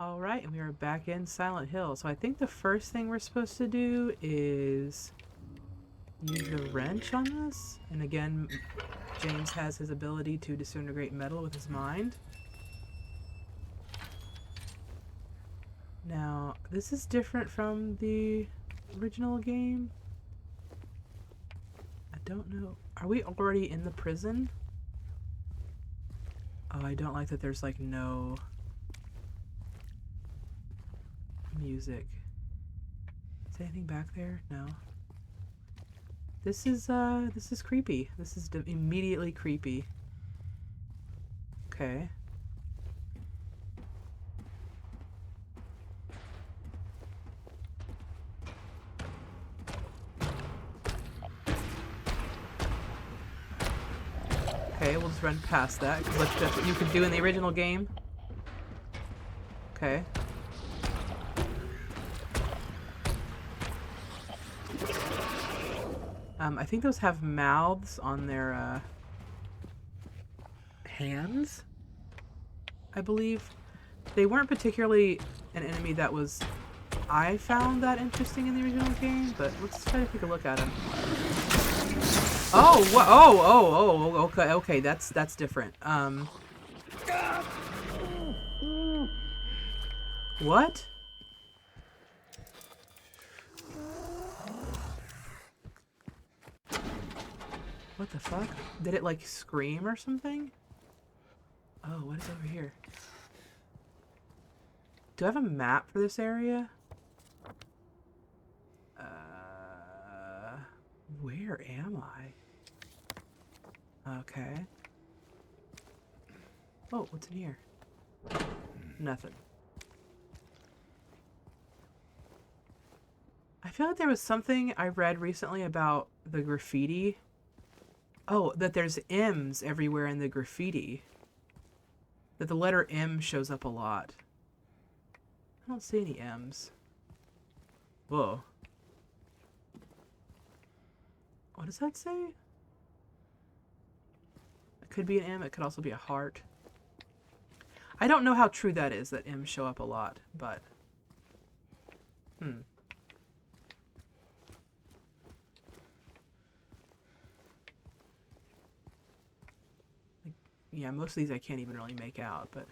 Alright, and we are back in Silent Hill. So I think the first thing we're supposed to do is use the wrench on this. And again, James has his ability to disintegrate metal with his mind. Now, this is different from the original game. I don't know. Are we already in the prison? Oh, I don't like that there's like no music. Is anything back there? No. This is creepy. This is immediately creepy. Okay. Okay, we'll just run past that, because that's what you could do in the original game. Okay. I think those have mouths on their, hands, I believe. They weren't particularly an enemy that was... I found that interesting in the original game, but let's try to take a look at them. Oh, what? Oh, okay, that's different. What? What the fuck? Did it, like, scream or something? Oh, what is over here? Do I have a map for this area? Where am I? Okay. Oh, what's in here? Nothing. I feel like there was something I read recently about the graffiti. Oh, that there's M's everywhere in the graffiti. That the letter M shows up a lot. I don't see any M's. Whoa. What does that say? It could be an M, it could also be a heart. I don't know how true that is, that M's show up a lot, but... Yeah, most of these I can't even really make out, but...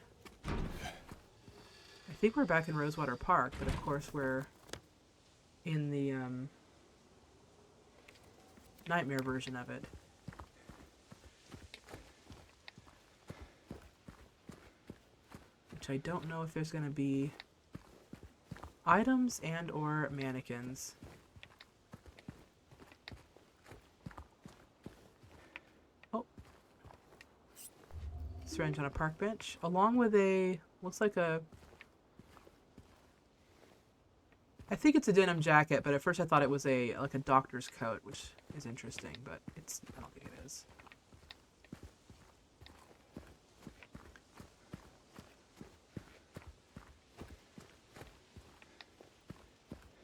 I think we're back in Rosewater Park, but of course we're in the, nightmare version of it. Which I don't know if there's gonna be items and or mannequins. Oh. Syringe on a park bench, along with a, looks like a, I think it's a denim jacket, but at first I thought it was a, like a doctor's coat, which is interesting, but it's, I don't think it is.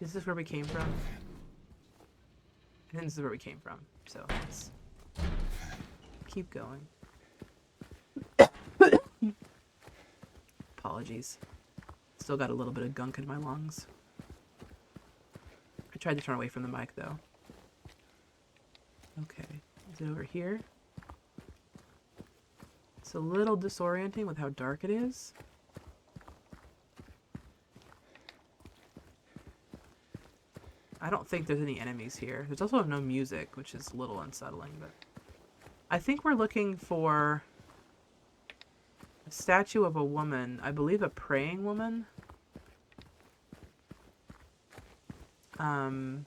This is where we came from. And this is where we came from, so let's keep going. Apologies. Still got a little bit of gunk in my lungs. I tried to turn away from the mic, though. Okay. Is it over here? It's a little disorienting with how dark it is. I don't think there's any enemies here. There's also no music, which is a little unsettling, but... I think we're looking for a statue of a woman. I believe a praying woman. Because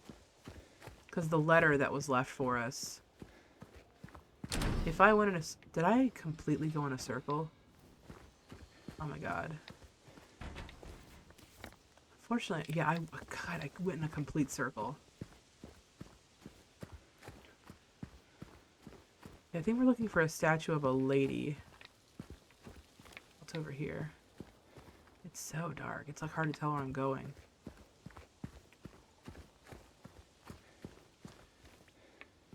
the letter that was left for us. If I went in a... Did I completely go in a circle? Oh my god. Unfortunately, yeah, God, I went in a complete circle. Yeah, I think we're looking for a statue of a lady. What's over here? It's so dark. It's like hard to tell where I'm going.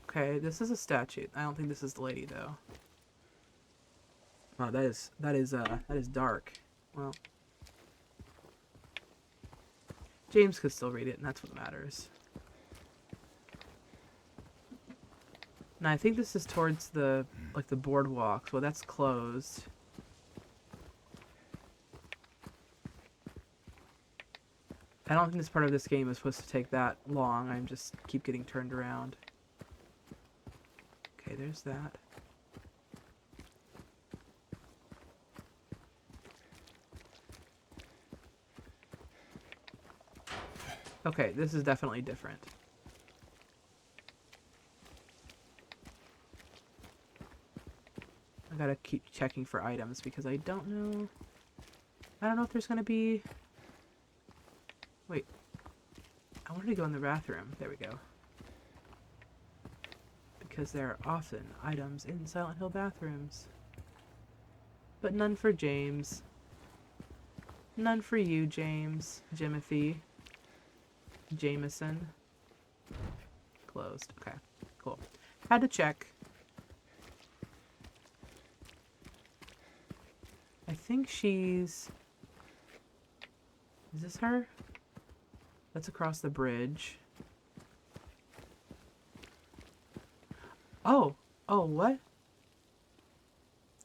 Okay, this is a statue. I don't think this is the lady though. Wow, that is dark. Well, James could still read it, and that's what matters. Now, I think this is towards the, like, the boardwalk. Well, that's closed. I don't think this part of this game is supposed to take that long. I just keep getting turned around. Okay, there's that. Okay, this is definitely different. I gotta keep checking for items because I don't know. I don't know if there's gonna be... Wait. I wanted to go in the bathroom. There we go. Because there are often items in Silent Hill bathrooms. But none for James. None for you, James. Jimothy. Jameson. Closed. Okay, cool. Had to check. I think she's... Is this her? That's across the bridge. Oh! Oh, what?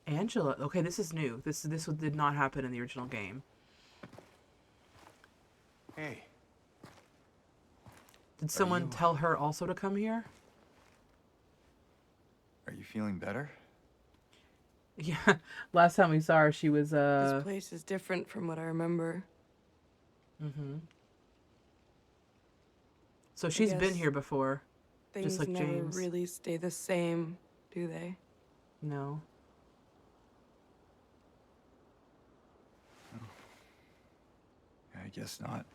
Angela. Okay, this is new. This did not happen in the original game. Hey. Did someone tell her also to come here? Are you feeling better? Yeah, last time we saw her, she was, This place is different from what I remember. Mm-hmm. So she's been here before, just like Things never James. really stay the same, do they? No. I guess not.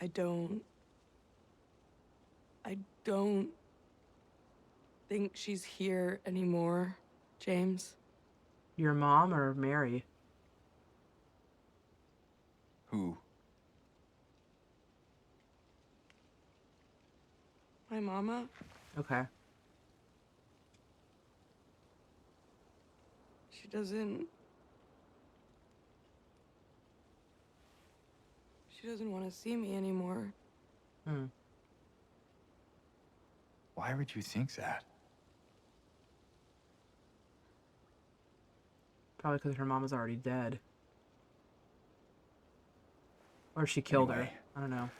I don't think she's here anymore, James. Your mom or Mary? Who? My mama? Okay. She doesn't want to see me anymore. Hmm. Why would you think that? Probably because her mom is already dead. Or she killed her. Anyway. I don't know.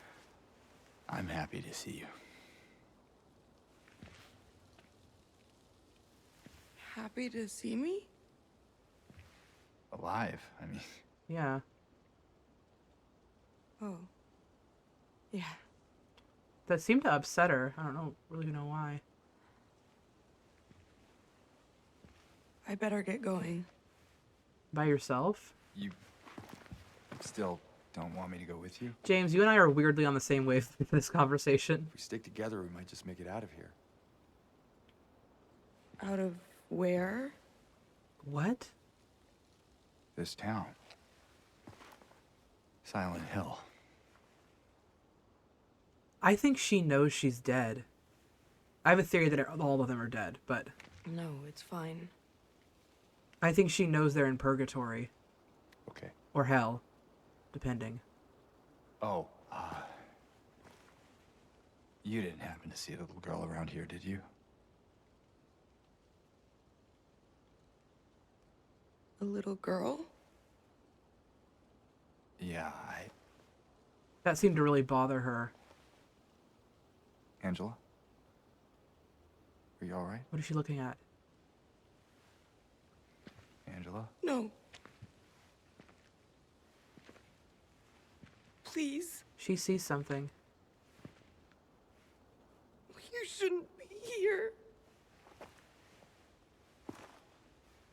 I'm happy to see you. Happy to see me? Alive, I mean. Yeah. Oh. Yeah. That seemed to upset her. I don't really know why. I better get going. By yourself? You still don't want me to go with you? James, you and I are weirdly on the same wave with this conversation. If we stick together, we might just make it out of here. Out of where? What? This town. Silent Hill. I think she knows she's dead. I have a theory that all of them are dead, but No, it's fine. I think she knows they're in purgatory. Okay. Or hell, depending. Oh, you didn't happen to see the little girl around here, did you? A little girl? Yeah, That seemed to really bother her. Angela? Are you alright? What is she looking at? Angela? No. Please. She sees something. You shouldn't be here.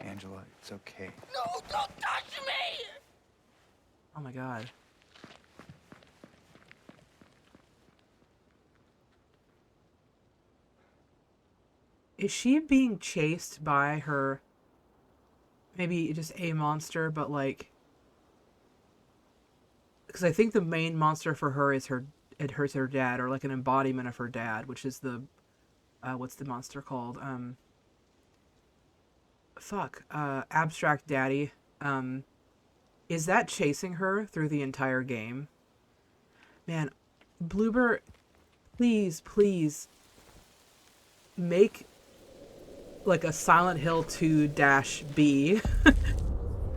Angela, it's okay. No, don't touch me! Oh my god. Is she being chased by her, maybe just a monster, but like, because I think the main monster for her is her dad, or like an embodiment of her dad, which is the, what's the monster called? Abstract Daddy, is that chasing her through the entire game? Man, Bloober, please, please make like a Silent Hill 2-B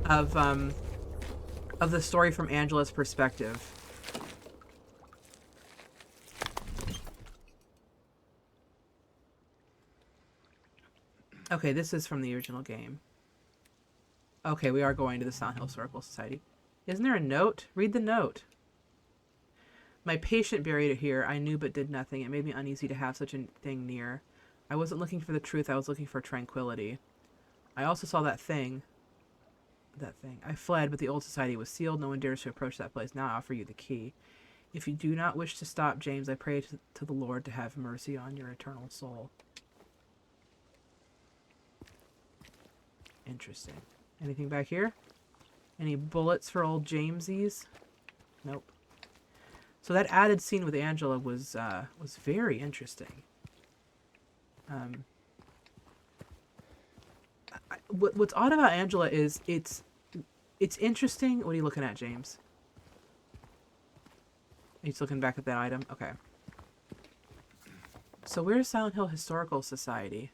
of the story from Angela's perspective. Okay, this is from the original game. Okay, we are going to the Silent Hill Historical Society. Isn't there a note? Read the note. My patient buried it here. I knew but did nothing. It made me uneasy to have such a thing near. I wasn't looking for the truth. I was looking for tranquility. I also saw that thing. I fled, but the old society was sealed. No one dares to approach that place. Now I offer you the key. If you do not wish to stop, James, I pray to the Lord to have mercy on your eternal soul. Interesting. Anything back here? Any bullets for old Jamesies? Nope. So that added scene with Angela was very interesting. What's odd about Angela is it's interesting. What are you looking at, James? He's looking back at that item. Okay. So where's Silent Hill Historical Society?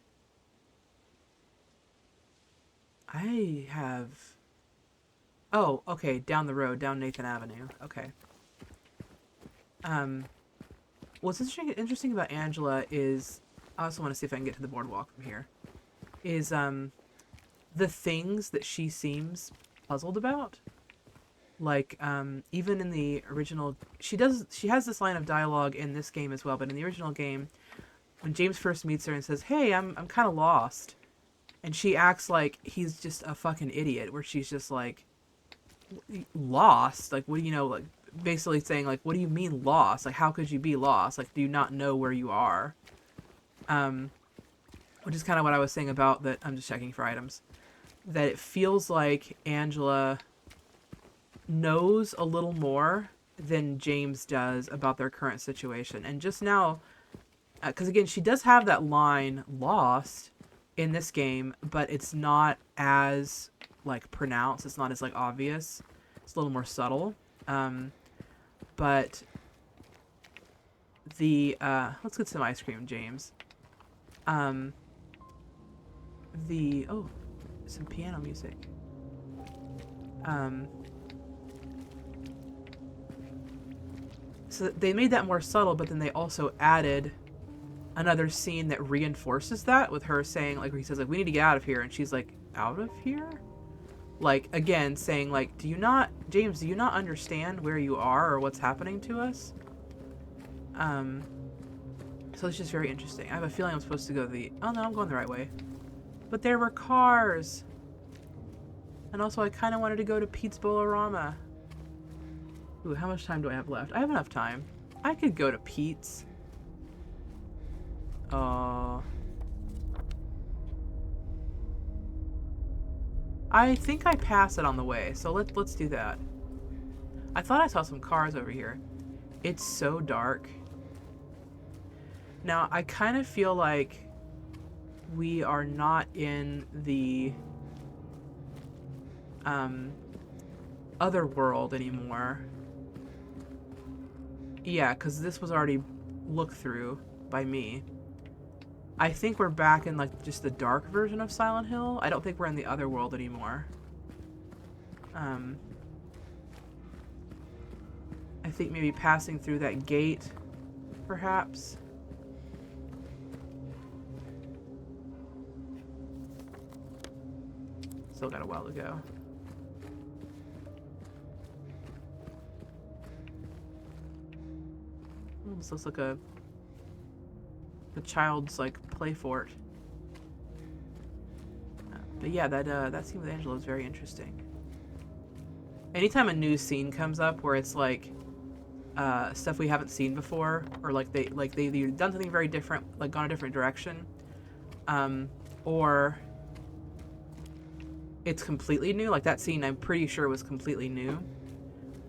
I have... Oh, okay, down the road, down Nathan Avenue. Okay. What's interesting about Angela is... I also want to see if I can get to the boardwalk from here. Is, the things that she seems puzzled about. Like, even in the original... She has this line of dialogue in this game as well, but in the original game, when James first meets her and says, hey, I'm kind of lost. And she acts like he's just a fucking idiot, where she's just like, lost? Like, what do you know? Like, basically saying, like, what do you mean lost? Like, how could you be lost? Like, do you not know where you are? Which is kind of what I was saying about that. I'm just checking for items. That it feels like Angela knows a little more than James does about their current situation. And just now, because again, she does have that line, lost, in this game, but it's not as, like, pronounced. It's not as, like, obvious. It's a little more subtle. But the, let's get some ice cream, James. Oh, some piano music. So they made that more subtle, but then they also added another scene that reinforces that with her saying, like, where he says, like, we need to get out of here. And she's like, out of here? Like, again, saying, like, James, do you not understand where you are or what's happening to us? So it's just very interesting. I have a feeling I'm supposed to go oh no, I'm going the right way. But there were cars. And also I kind of wanted to go to Pete's Bolorama. Ooh, how much time do I have left? I have enough time. I could go to Pete's. I think I pass it on the way, so let's do that. I thought I saw some cars over here. It's so dark. Now, I kind of feel like we are not in the other world anymore. Yeah, because this was already looked through by me. I think we're back in, like, just the dark version of Silent Hill. I don't think we're in the other world anymore. I think maybe passing through that gate, perhaps. Still got a while to go. This looks like the child's, like, play fort. But yeah, that scene with Angela is very interesting. Anytime a new scene comes up where it's like stuff we haven't seen before, or like they've either done something very different, like gone a different direction, or it's completely new. Like that scene, I'm pretty sure was completely new.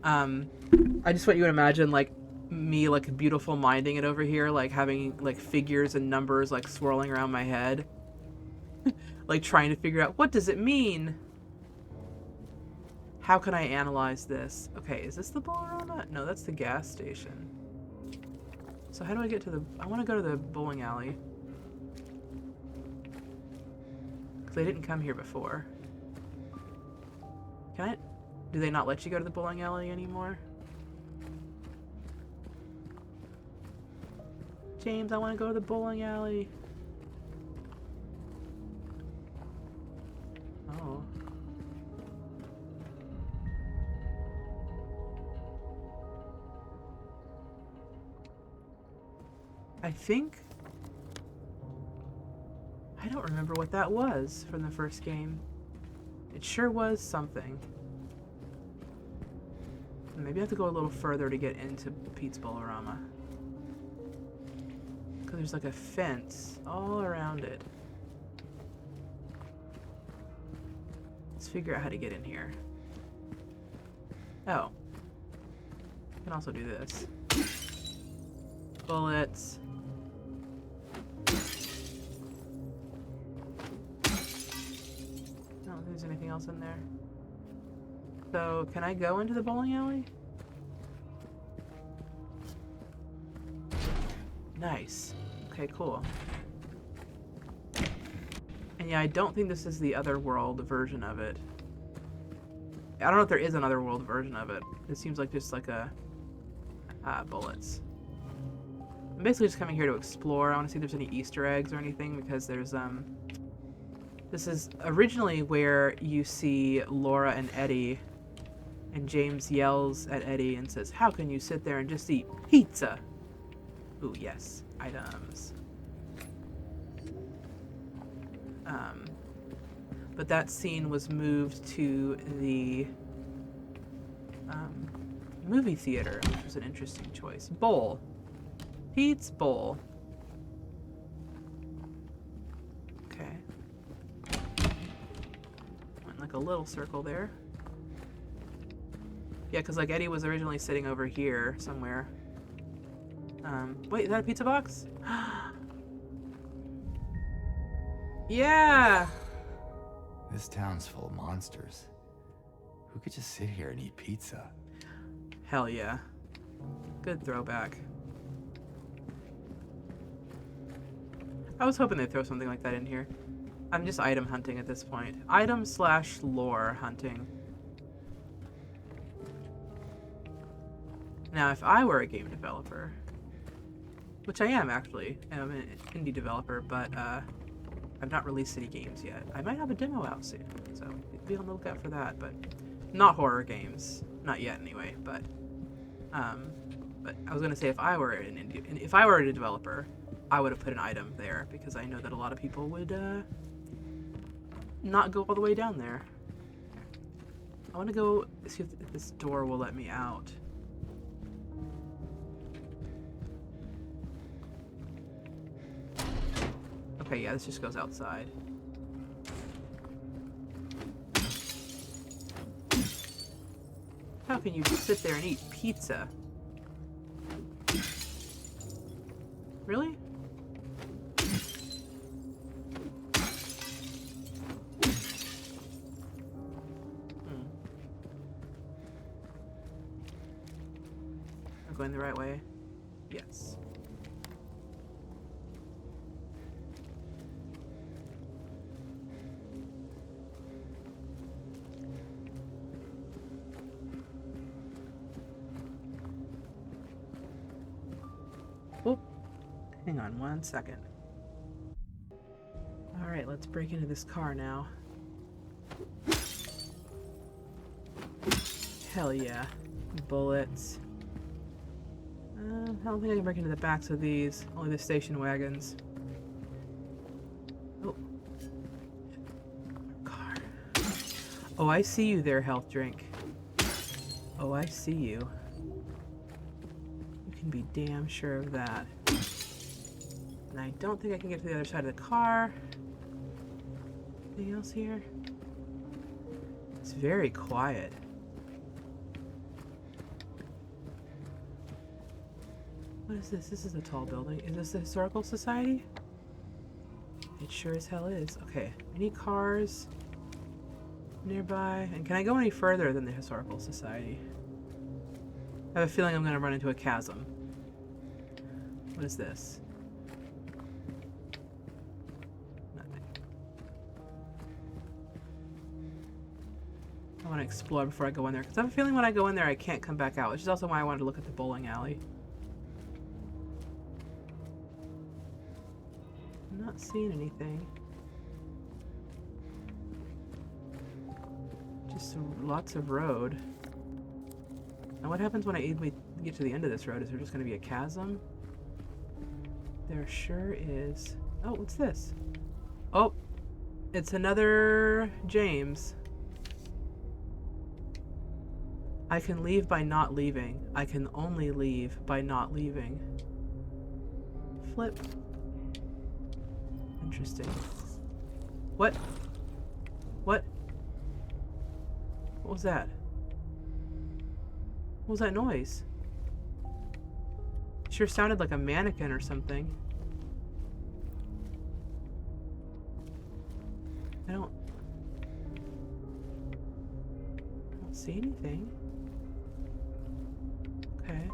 I just want you to imagine, like, me, like, beautiful minding it over here, like having, like, figures and numbers, like, swirling around my head. like trying to figure out, what does it mean? How can I analyze this? Okay, is this the Bolorama? No, that's the gas station. So how do I get to the... I want to go to the bowling alley. Because I didn't come here before. Can I... Do they not let you go to the bowling alley anymore? James, I want to go to the bowling alley. Oh. I think... I don't remember what that was from the first game. It sure was something. Maybe I have to go a little further to get into Pete's Bolorama. Because there's like a fence all around it. Let's figure out how to get in here. Oh. I can also do this. Bullets. I don't think there's anything else in there. So, can I go into the bowling alley? Nice. Okay, cool. And yeah, I don't think this is the otherworld version of it. I don't know if there is an otherworld version of it. It seems like just like a... bullets. I'm basically just coming here to explore. I want to see if there's any Easter eggs or anything, because there's, This is originally where you see Laura and Eddie, and James yells at Eddie and says, "How can you sit there and just eat pizza?" Ooh, yes. Items. But that scene was moved to the movie theater, which was an interesting choice. Bowl. Pete's Bowl. Okay. Went like a little circle there. Yeah, because like Eddie was originally sitting over here somewhere. Wait, is that a pizza box? Yeah! This town's full of monsters. Who could just sit here and eat pizza? Hell yeah. Good throwback. I was hoping they'd throw something like that in here. I'm just item hunting at this point. Item/lore hunting. Now, if I were a game developer, which I am actually, I'm an indie developer, but I've not released any games yet. I might have a demo out soon, so be on the lookout for that, but not horror games. Not yet anyway, but I was gonna say if I were a developer, I would have put an item there, because I know that a lot of people would not go all the way down there. I want to go see if this door will let me out. Okay, yeah, this just goes outside. How can you just sit there and eat pizza? Really? I'm going the right way? Yes. Oh, hang on 1 second. Alright, let's break into this car now. Hell yeah. Bullets. I don't think I can break into the backs of these. Only the station wagons. Oh. Car. Oh, I see you there, health drink. Oh, I see you. You can be damn sure of that. And I don't think I can get to the other side of the car. Anything else here? It's very quiet. What is this? This is a tall building. Is this the Historical Society? It sure as hell is. Okay. Any cars nearby? And can I go any further than the Historical Society? I have a feeling I'm going to run into a chasm. What is this? Nothing. I want to explore before I go in there, because I have a feeling when I go in there I can't come back out, which is also why I wanted to look at the bowling alley. I'm not seeing anything. Just lots of road. And what happens when I get to the end of this road? Is there just going to be a chasm? There sure is. Oh, what's this? Oh, it's another James. I can leave by not leaving. I can only leave by not leaving. Flip. Interesting. What? What? What was that? What was that noise? Sure sounded like a mannequin or something. I don't see anything. Okay.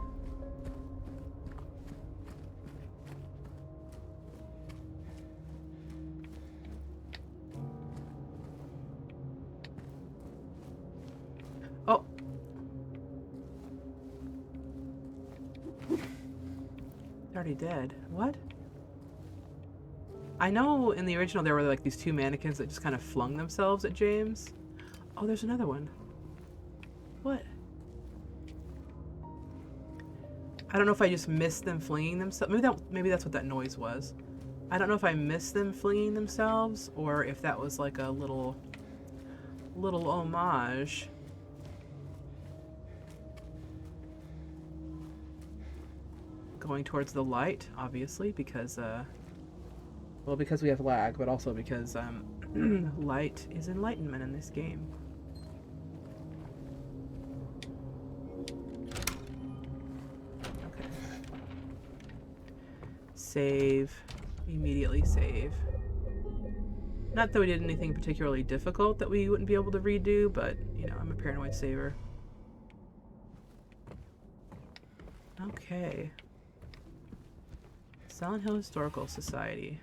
Oh. Already dead. What? I know in the original there were like these two mannequins that just kind of flung themselves at James. Oh, there's another one. What? I don't know if I just missed them flinging themselves. Maybe that's what that noise was. I don't know if I missed them flinging themselves or if that was like a little homage. Going towards the light, obviously, because well, because we have lag, but also because light is enlightenment in this game. Okay. Save. Immediately save. Not that we did anything particularly difficult that we wouldn't be able to redo, but, you know, I'm a paranoid saver. Okay. Silent Hill Historical Society.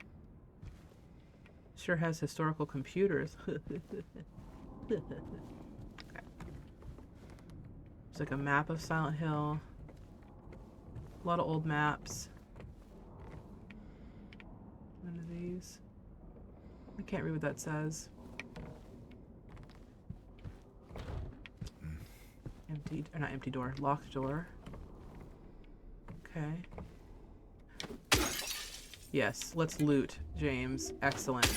Sure has historical computers. Okay. It's like a map of Silent Hill. A lot of old maps. One of these. I can't read what that says. Empty, or not empty door, locked door. Okay. Yes, let's loot, James. Excellent.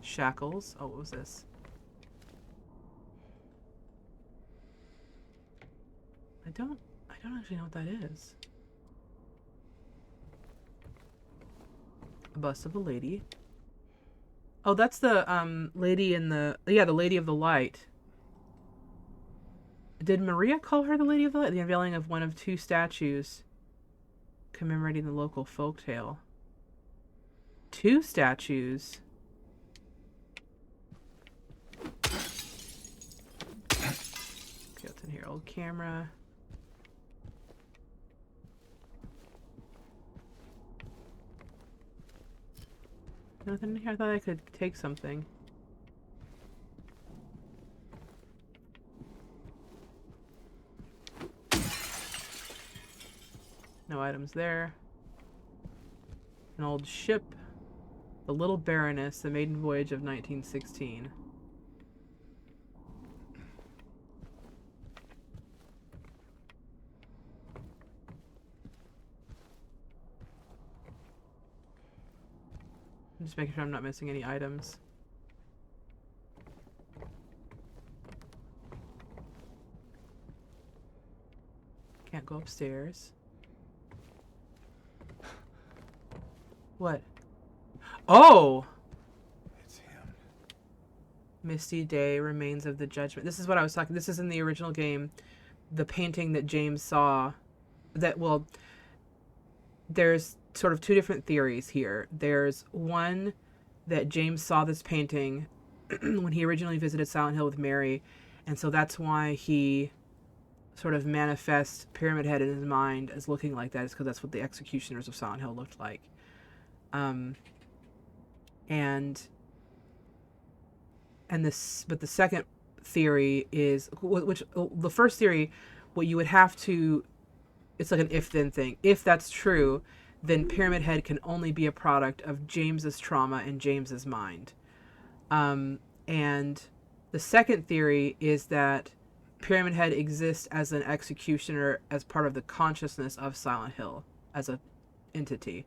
Shackles. Oh, what was this? I don't actually know what that is. A bust of a lady. Oh, that's the lady in the the Lady of the Light. Did Maria call her the Lady of the Light? The unveiling of one of two statues commemorating the local folktale. Two statues. Okay, what's in here? Old camera. Nothing in here. I thought I could take something. No items there. An old ship. The Little Baroness, the maiden voyage of 1916. I'm just making sure I'm not missing any items. Can't go upstairs. What? Oh! It's him. Misty Day, Remains of the Judgment. This is what I was talking. This is in the original game. The painting that James saw. That, well, there's sort of two different theories here. There's one that James saw this painting when he originally visited Silent Hill with Mary, and so that's why he sort of manifests Pyramid Head in his mind as looking like that, is because that's what the executioners of Silent Hill looked like. And this, but the second theory is, which the first theory, what you would have to, it's like an if-then thing. If that's true, then Pyramid Head can only be a product of James's trauma and James's mind. And the second theory is that Pyramid Head exists as an executioner as part of the consciousness of Silent Hill as a entity.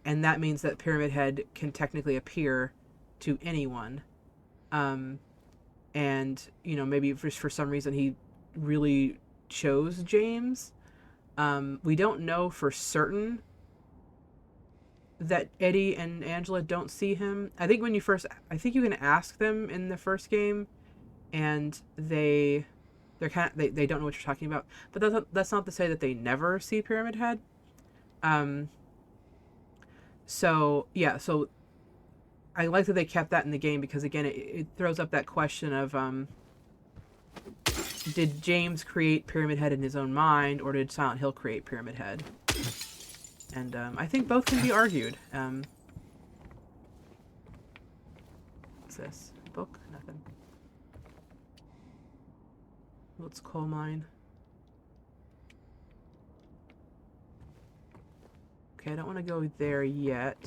And that means that Pyramid Head can technically appear to anyone. And, you know, maybe for some reason he really chose James. We don't know for certain that Eddie and Angela don't see him. I think you can ask them in the first game, and they're kind of, they don't know what you're talking about. But that's not to say that they never see Pyramid Head. So I like that they kept that in the game, because again, it throws up that question of did James create Pyramid Head in his own mind, or did Silent Hill create Pyramid Head? And I think both can be argued. What's this? Book? Nothing. What's coal mine? Okay, I don't want to go there yet.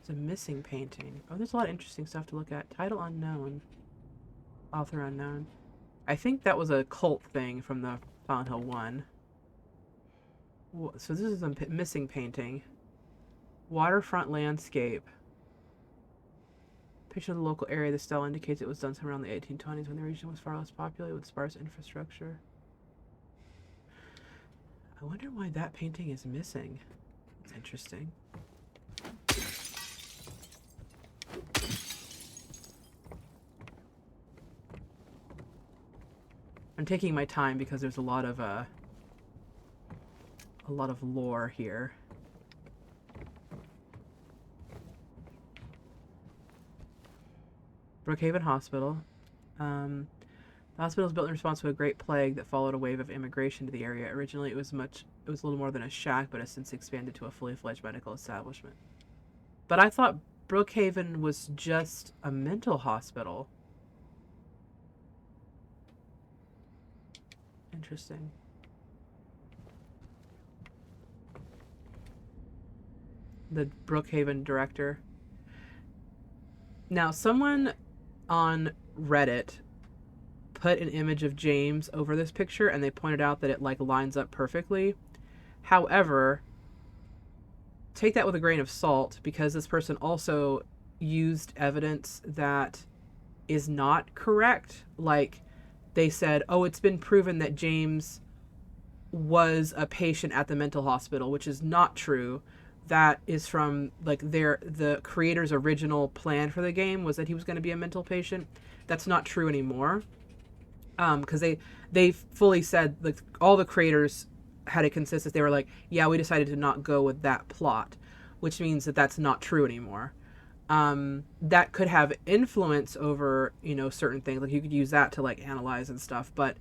There's a missing painting. Oh, there's a lot of interesting stuff to look at. Title unknown. Author unknown. I think that was a cult thing from the Silent Hill 1. So this is a missing painting. Waterfront landscape. Picture of the local area. The style indicates it was done somewhere around the 1820s when the region was far less populated with sparse infrastructure. I wonder why that painting is missing. It's interesting. I'm taking my time because there's a lot of lore here. Brookhaven Hospital. The hospital was built in response to a great plague that followed a wave of immigration to the area. Originally, it was a little more than a shack, but has since expanded to a fully fledged medical establishment. But I thought Brookhaven was just a mental hospital. Interesting. The Brookhaven director. Now, someone on Reddit put an image of James over this picture, and they pointed out that it like lines up perfectly. However, take that with a grain of salt, because this person also used evidence that is not correct. Like, they said, oh, it's been proven that James was a patient at the mental hospital, which is not true. That is from like the creator's original plan for the game was that he was going to be a mental patient. That's not true anymore. Because they fully said, like, all the creators had a consensus. They were like, yeah, we decided to not go with that plot, which means that that's not true anymore. That could have influence over, you know, certain things. Like, you could use that to like analyze and stuff, but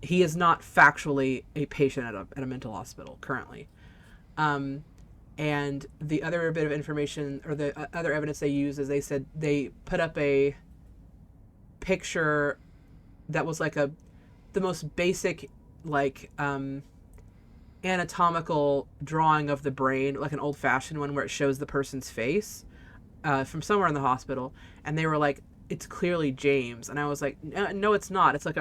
he is not factually a patient at a mental hospital currently. And the other bit of information, or the other evidence they use, is they said they put up a picture that was like the most basic, like, anatomical drawing of the brain, like an old-fashioned one where it shows the person's face, from somewhere in the hospital, and they were like, it's clearly James. And I was like, no, it's not. It's like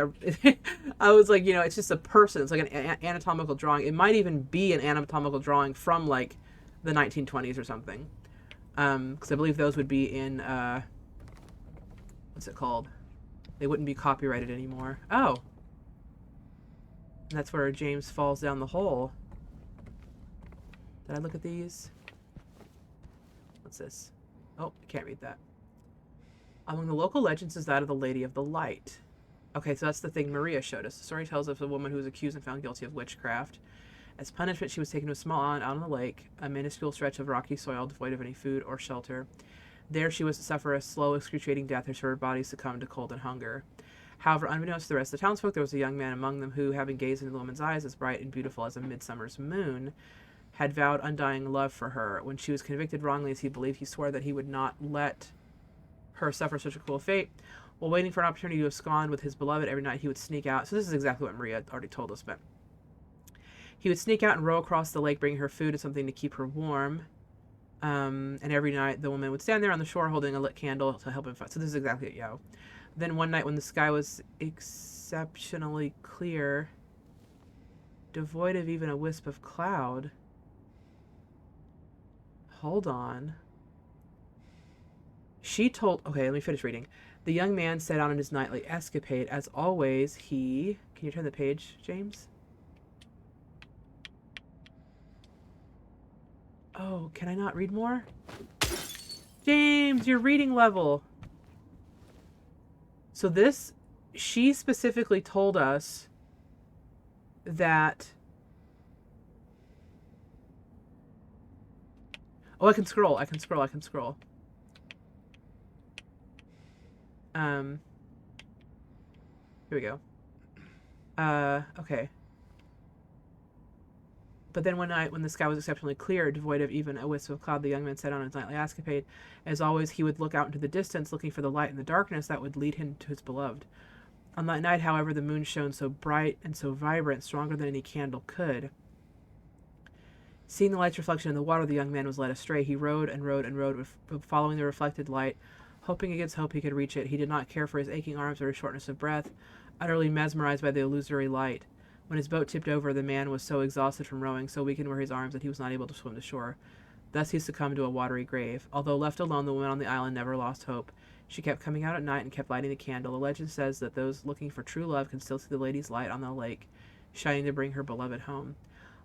I was like, you know, it's just a person. It's like an anatomical drawing. It might even be an anatomical drawing from like the 1920s or something. Because I believe those would be in, what's it called? They wouldn't be copyrighted anymore. Oh. And that's where James falls down the hole. Did I look at these? What's this? Oh, I can't read that. Among the local legends is that of the Lady of the Light. Okay, so that's the thing Maria showed us. The story tells of a woman who was accused and found guilty of witchcraft. As punishment, she was taken to a small island out on the lake, a minuscule stretch of rocky soil devoid of any food or shelter. There she was to suffer a slow, excruciating death as her body succumbed to cold and hunger. However, unbeknownst to the rest of the townsfolk, there was a young man among them who, having gazed into the woman's eyes as bright and beautiful as a midsummer's moon, had vowed undying love for her. When she was convicted wrongly as he believed, he swore that he would not let her suffer such a cruel fate. While waiting for an opportunity to abscond with his beloved, every night he would sneak out. So this is exactly what Maria already told us, but he would sneak out and row across the lake, bringing her food and something to keep her warm. And every night the woman would stand there on the shore holding a lit candle to help him fight. So this is exactly it, yo. Then one night when the sky was exceptionally clear, devoid of even a wisp of cloud. Hold on. She told... Okay, let me finish reading. The young man set out on his nightly escapade. As always, he... Can you turn the page, James? Oh, can I not read more? James, your reading level. So this... She specifically told us that... Oh, I can scroll. I can scroll. I can scroll. Here we go. Okay. But then one night, when the sky was exceptionally clear, devoid of even a wisp of cloud, the young man set on his nightly escapade. As always, he would look out into the distance, looking for the light in the darkness that would lead him to his beloved. On that night, however, the moon shone so bright and so vibrant, stronger than any candle could. Seeing the light's reflection in the water, the young man was led astray. He rowed and rowed and rowed, following the reflected light, hoping against hope he could reach it. He did not care for his aching arms or his shortness of breath, utterly mesmerized by the illusory light. When his boat tipped over, the man was so exhausted from rowing, so weakened were his arms, that he was not able to swim to shore. Thus he succumbed to a watery grave. Although left alone, the woman on the island never lost hope. She kept coming out at night and kept lighting the candle. The legend says that those looking for true love can still see the lady's light on the lake, shining to bring her beloved home.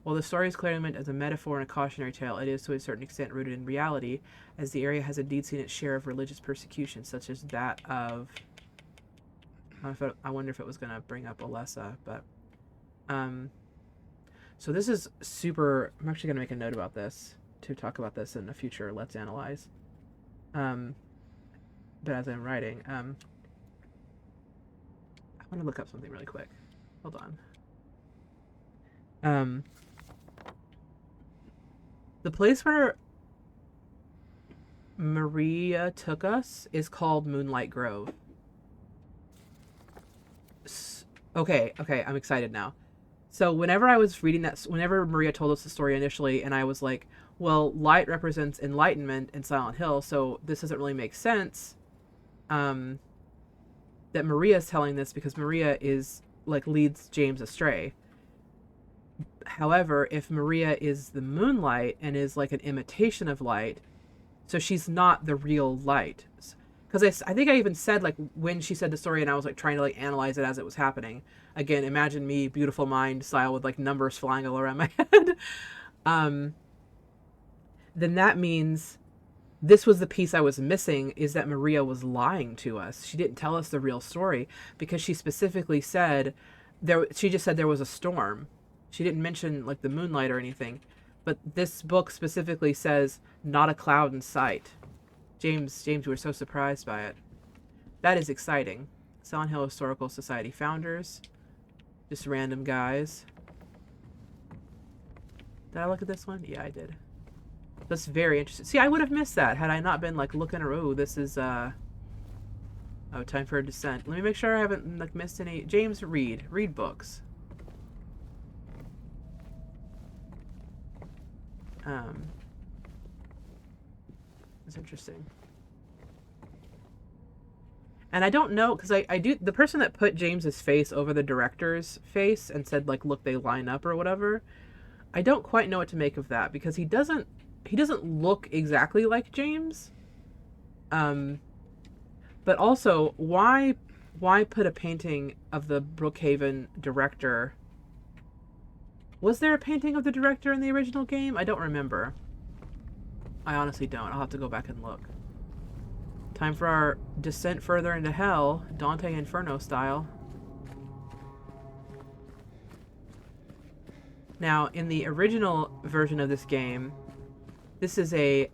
While the story is clearly meant as a metaphor and a cautionary tale, it is to a certain extent rooted in reality, as the area has indeed seen its share of religious persecution, such as that of... I wonder if it was going to bring up Alessa, but... So this is super... I'm actually going to make a note about this, to talk about this in a future Let's Analyze. But as I'm writing, I want to look up something really quick. Hold on. The place where Maria took us is called Moonlight Grove. Okay, I'm excited now. So whenever I was reading that, whenever Maria told us the story initially, and I was like, well, light represents enlightenment in Silent Hill, so this doesn't really make sense that Maria's telling this, because Maria is, like, leads James astray. However, if Maria is the moonlight and is like an imitation of light, so she's not the real light. Because I think I even said, like, when she said the story and I was, like, trying to, like, analyze it as it was happening. Again, imagine me, beautiful mind style, with, like, numbers flying all around my head. Then that means this was the piece I was missing, is that Maria was lying to us. She didn't tell us the real story, because she specifically said, she just said there was a storm. She didn't mention, like, the moonlight or anything. But this book specifically says, not a cloud in sight. James, we were so surprised by it. That is exciting. Silent Hill Historical Society founders. Just random guys. Did I look at this one? Yeah, I did. That's very interesting. See, I would have missed that had I not been, like, looking around. Oh, this is, oh, time for a descent. Let me make sure I haven't, like, missed any. James, read books. It's interesting. And I don't know, because I do, the person that put James's face over the director's face and said, like, look, they line up or whatever, I don't quite know what to make of that, because he doesn't look exactly like James. But also, why put a painting of the Brookhaven director? Was there a painting of the director in the original game? I don't remember. I honestly don't. I'll have to go back and look. Time for our descent further into hell, Dante Inferno style. Now, in the original version of this game, this is a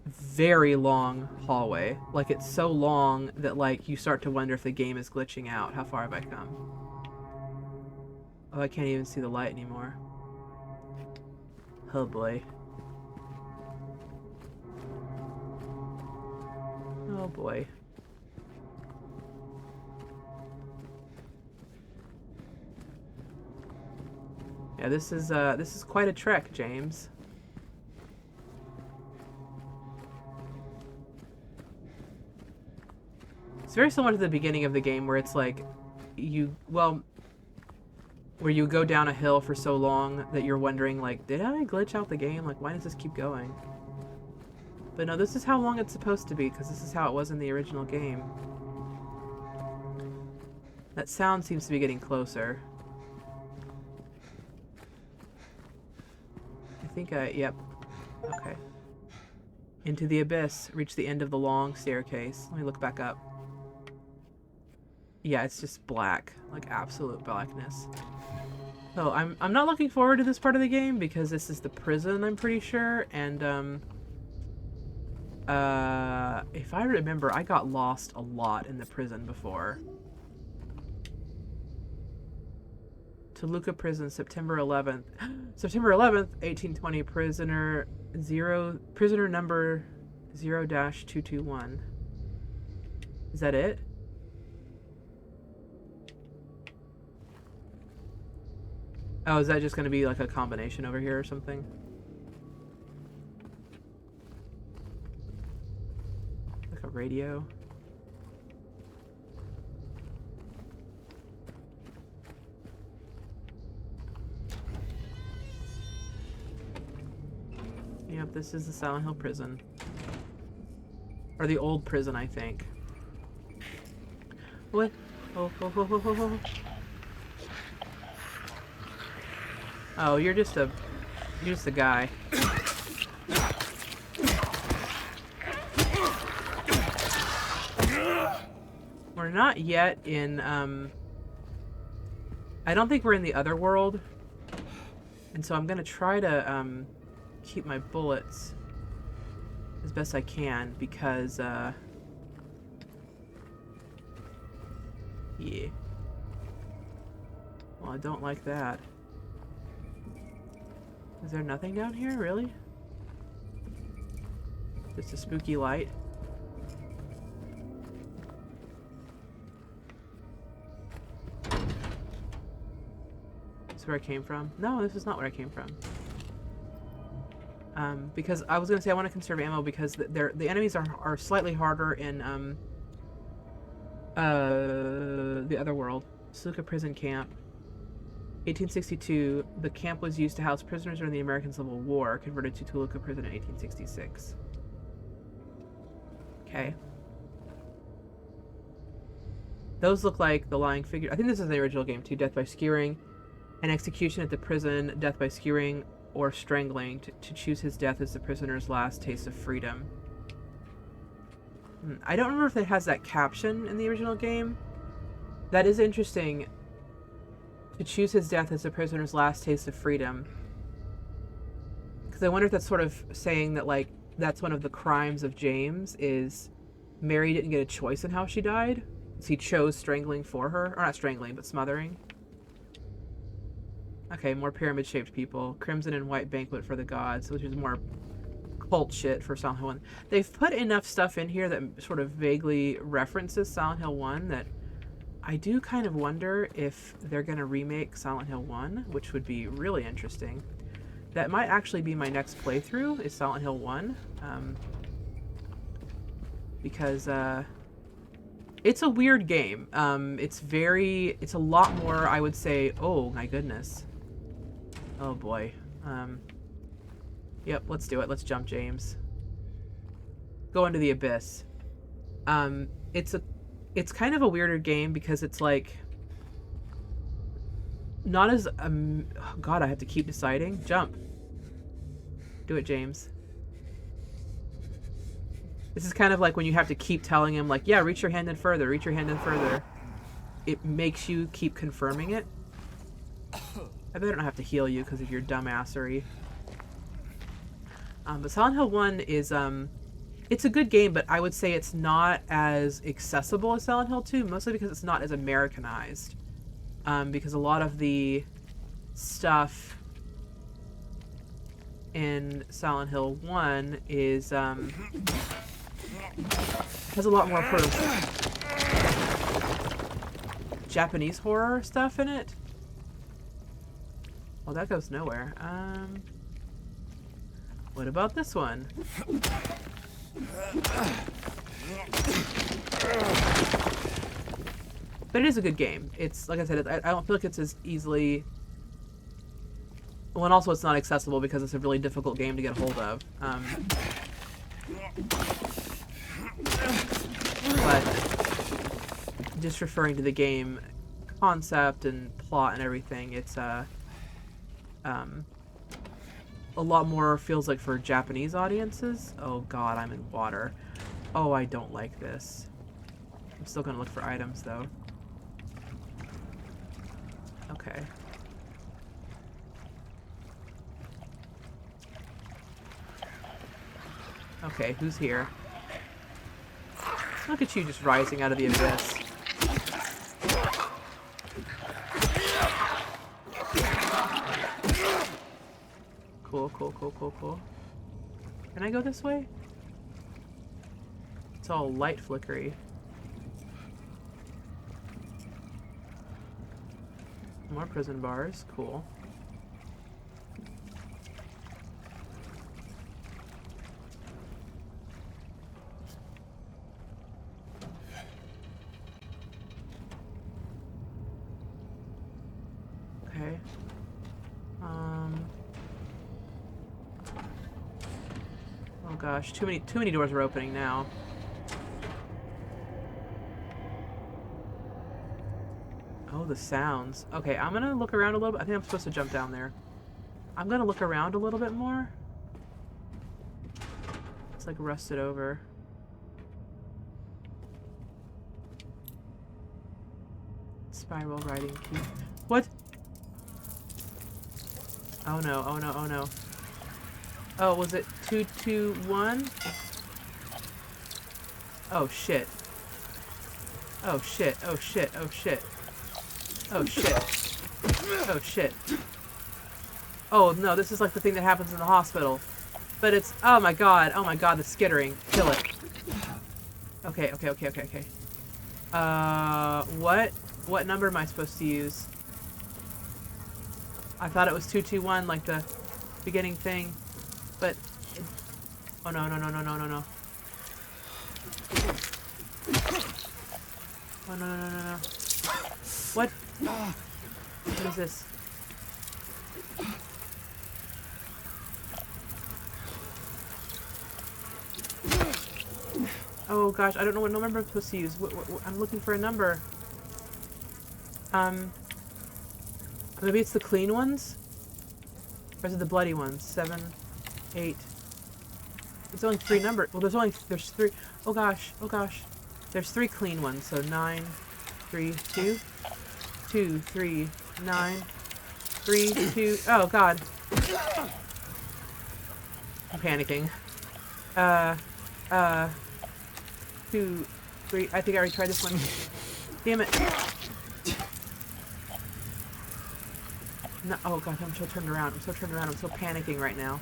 very long hallway. Like, it's so long that, like, you start to wonder if the game is glitching out. How far have I come? Oh, I can't even see the light anymore. Oh, boy. Oh, boy. Yeah, this is quite a trek, James. It's very similar to the beginning of the game where it's like where you go down a hill for so long that you're wondering, like, did I glitch out the game? Like, why does this keep going? But no, this is how long it's supposed to be, because this is how it was in the original game. That sound seems to be getting closer. Yep. Okay. Into the abyss. Reach the end of the long staircase. Let me look back up. Yeah, it's just black. Like, absolute blackness. So, I'm not looking forward to this part of the game because this is the prison, I'm pretty sure. And, if I remember, I got lost a lot in the prison before. Toluca Prison, September 11th. September 11th, 1820, prisoner number 0-221. Is that it? Oh, is that just going to be like a combination over here or something? Like a radio? Yep, this is the Silent Hill prison. Or the old prison, I think. What? Oh, oh, oh, oh, oh, oh. Oh, you're just a guy. We're not yet in, I don't think we're in the other world. And so I'm gonna try to, keep my bullets as best I can because, yeah. Well, I don't like that. Is there nothing down here, really? Just a spooky light? This is where I came from? No, this is not where I came from. Because I was gonna say I want to conserve ammo because the enemies are slightly harder in the other world. Toluca Prison Camp. 1862, the camp was used to house prisoners during the American Civil War, converted to Toluca Prison in 1866. Okay. Those look like the lying figure. I think this is the original game too. Death by skewering, an execution at the prison, death by skewering or strangling. To choose his death as the prisoner's last taste of freedom. I don't remember if it has that caption in the original game. That is interesting. To choose his death as the prisoner's last taste of freedom. Because I wonder if that's sort of saying that, like, that's one of the crimes of James, is Mary didn't get a choice in how she died. So he chose strangling for her. Or not strangling, but smothering. Okay, more pyramid-shaped people. Crimson and white banquet for the gods, which is more cult shit for Silent Hill 1. They've put enough stuff in here that sort of vaguely references Silent Hill 1 that I do kind of wonder if they're going to remake Silent Hill 1, which would be really interesting. That might actually be my next playthrough, is Silent Hill 1. Because, it's a weird game. It's a lot more, I would say, oh my goodness. Oh boy. Yep, let's do it. Let's jump, James. Go into the abyss. It's kind of a weirder game because it's like not as oh God, I have to keep deciding. Jump. Do it, James. This is kind of like when you have to keep telling him, like, yeah, reach your hand in further, reach your hand in further. It makes you keep confirming it. I better not have to heal you because of your dumbassery. But Silent Hill 1 is, it's a good game, but I would say it's not as accessible as Silent Hill 2, mostly because it's not as Americanized. Because a lot of the stuff in Silent Hill 1 is, has a lot more sort of Japanese horror stuff in it. Well, that goes nowhere. What about this one? But it is a good game. It's, like I said, I don't feel like it's as easily... Well, and also it's not accessible because it's a really difficult game to get a hold of. But just referring to the game concept and plot and everything, it's a lot more feels like for Japanese audiences. Oh god, I'm in water. Oh, I don't like this. I'm still gonna look for items though. Okay. Okay, who's here? Look at you just rising out of the abyss. Cool, cool, cool, cool, cool. Can I go this way? It's all light flickery. More prison bars. Cool. Okay. Oh gosh, too many doors are opening now. Oh, the sounds. Okay, I'm gonna look around a little bit. I think I'm supposed to jump down there. I'm gonna look around a little bit more. It's like rusted over. Spiral riding key. What? Oh no, oh no, oh no. Oh, was it 221? Oh shit. Oh shit, oh shit, oh shit. Oh shit. Oh shit. Oh no, this is like the thing that happens in the hospital. But it's, oh my god, the skittering. Kill it. Okay, okay, okay, okay, okay. What number am I supposed to use? I thought it was 221, like the beginning thing. But, oh no, no, no, no, no, no, no. Oh no, no, no, no, no. What? What is this? Oh gosh, I don't know what number I'm supposed to use. I'm looking for a number. Maybe it's the clean ones? Or is it the bloody ones? 7, 8. It's only 3 numbers. Well, there's 3. Oh gosh, oh gosh. There's 3 clean ones, so 9, 3, 2. 2, 3, 9, 3, 2. Oh god. I'm panicking. 2, 3. I think I already tried this one. Damn it. No, oh gosh, I'm so turned around. I'm so turned around. I'm so panicking right now.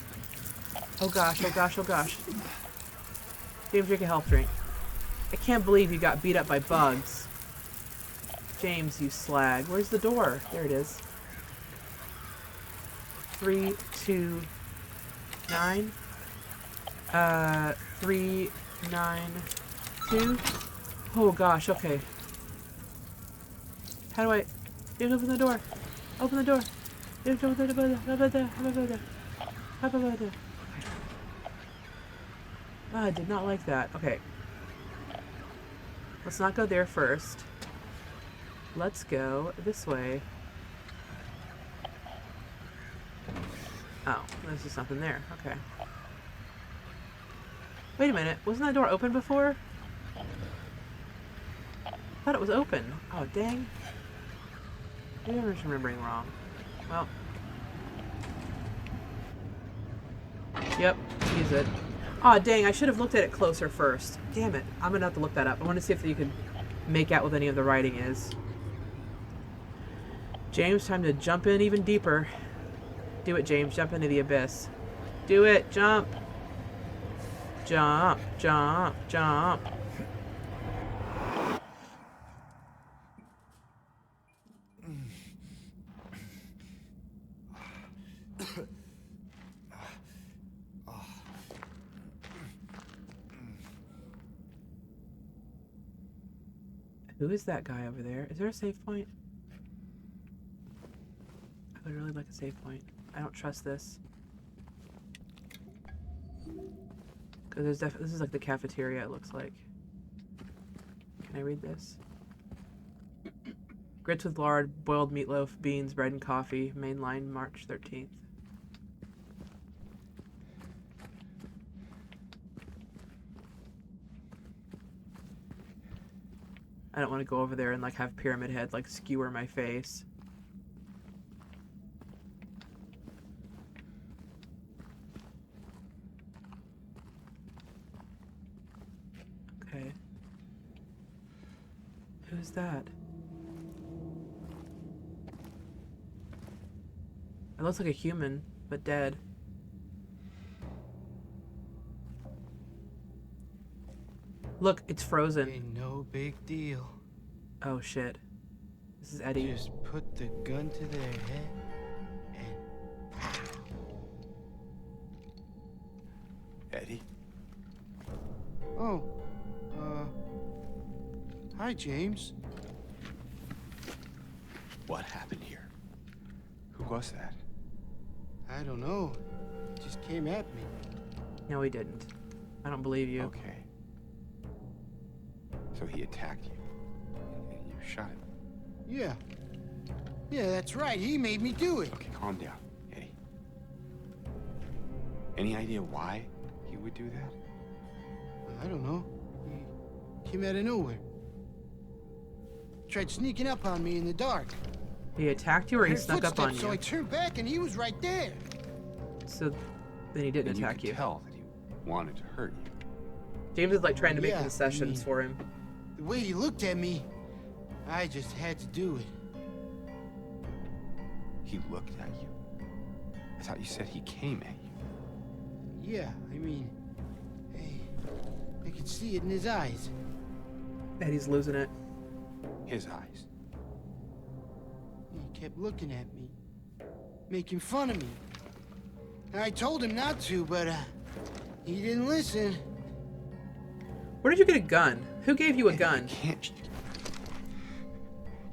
Oh gosh, oh gosh, oh gosh. James, drink a health drink. I can't believe you got beat up by bugs. James, you slag. Where's the door? There it is. 3, 2, 9. 3, 9, 2. Oh gosh, okay. How do I... You open the door. Open the door. Oh, I did not like that. Okay. Let's not go there first. Let's go this way. Oh, there's just nothing there. Okay. Wait a minute. Wasn't that door open before? I thought it was open. Oh, dang. Maybe I'm just remembering wrong. Well, Yep, use it. Aw, dang, I should have looked at it closer first. Damn it. I'm gonna have to look that up. I want to see if you can make out what any of the writing is. James, time to jump in even deeper. Do it, James. Jump into the abyss. Do it. Jump. Jump. Jump. Jump. Who is that guy over there? Is there a save point? I would really like a save point. I don't trust this. Because there's this is like the cafeteria, it looks like. Can I read this? Grits with lard, boiled meatloaf, beans, bread, and coffee. Main line, March 13th. I don't want to go over there and like have Pyramid Head like skewer my face. Okay. Who's that? It looks like a human, but dead. Look, it's frozen. Ain't no big deal. Oh shit. This is Eddie. Just put the gun to their head and pow. Eddie? Oh, hi, James. What happened here? Who was that? I don't know. It just came at me. No, he didn't. I don't believe you. Okay. So he attacked you, and you shot him. Yeah. Yeah, that's right. He made me do it. Okay, calm down, Eddie. Any idea why he would do that? I don't know. He came out of nowhere. Tried sneaking up on me in the dark. He attacked you or I he heard snuck up on footsteps, so I you? turned back and he was right there. So then he didn't And attack you you. could tell that he wanted to hurt you. James is like trying to make Yeah, concessions for him. The way he looked at me, I just had to do it. He looked at you. I thought you said he came at you. Yeah, I mean, hey, I could see it in his eyes. Eddie's losing it. His eyes. He kept looking at me, making fun of me. And I told him not to, but he didn't listen. Where did you get a gun? Who gave you a gun?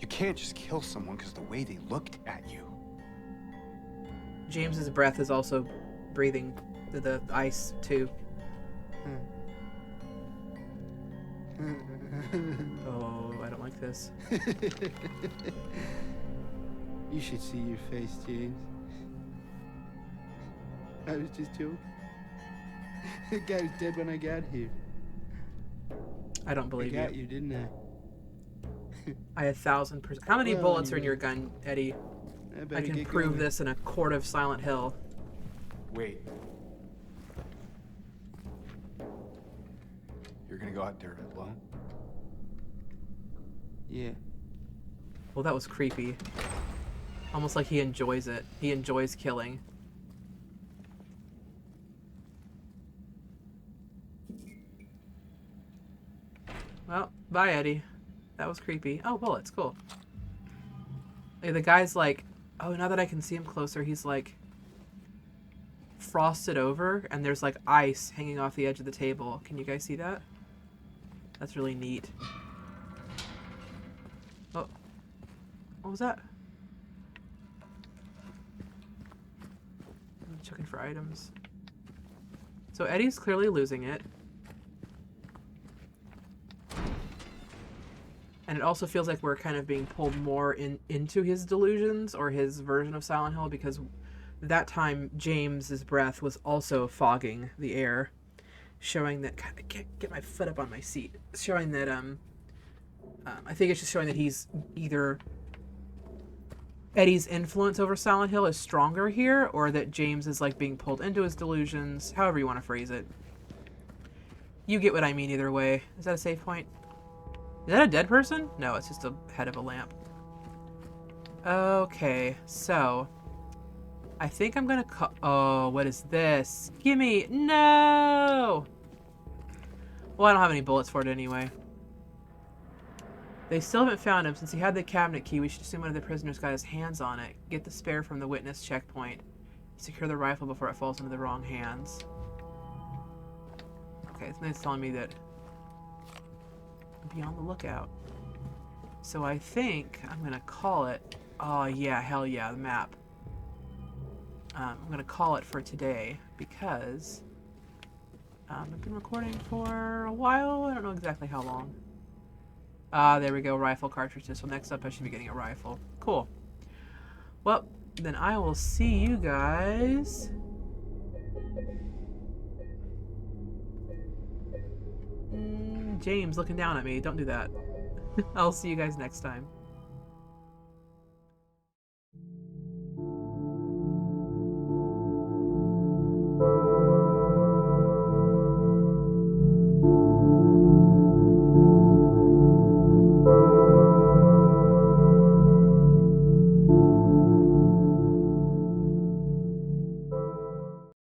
You can't just kill someone because the way they looked at you. James's breath is also breathing the ice too. Oh, I don't like this. You should see your face, James. I was just joking. The guy was dead when I got here. I don't I believe got you. you, didn't I? I 1000%. How many Well, bullets are in anyway. your gun, Eddie? I better can get prove going. this in a court of Silent Hill. Wait. You're gonna go out there alone? Yeah. Well, that was creepy. Almost like he enjoys it. He enjoys killing. Well, bye, Eddie. That was creepy. Oh, bullets. Cool. Hey, the guy's like... Oh, now that I can see him closer, he's like... frosted over, and there's like ice hanging off the edge of the table. Can you guys see that? That's really neat. Oh. What was that? I'm checking for items. So Eddie's clearly losing it. And it also feels like we're kind of being pulled more into his delusions or his version of Silent Hill, because that time James's breath was also fogging the air, showing that... God, I can't get my foot up on my seat. Showing that I think it's just showing that he's either Eddie's influence over Silent Hill is stronger here, or that James is like being pulled into his delusions, however you want to phrase it. You get what I mean either way. Is that a save point? Is that a dead person? No, it's just a head of a lamp. Okay, so I think I'm gonna call. Oh, what is this? Gimme! No! Well, I don't have any bullets for it anyway. They still haven't found him. Since he had the cabinet key, we should assume one of the prisoners got his hands on it. Get the spare from the witness checkpoint. Secure the rifle before it falls into the wrong hands. Okay, it's telling me that be on the lookout. So I think I'm gonna call it. Oh yeah, hell yeah, the map. I'm gonna call it for today because I've been recording for a while. I don't know exactly how long. Ah, there we go, rifle cartridges. So next up I should be getting a rifle. Cool. Well, then I will see you guys. James looking down at me. Don't do that. I'll see you guys next time.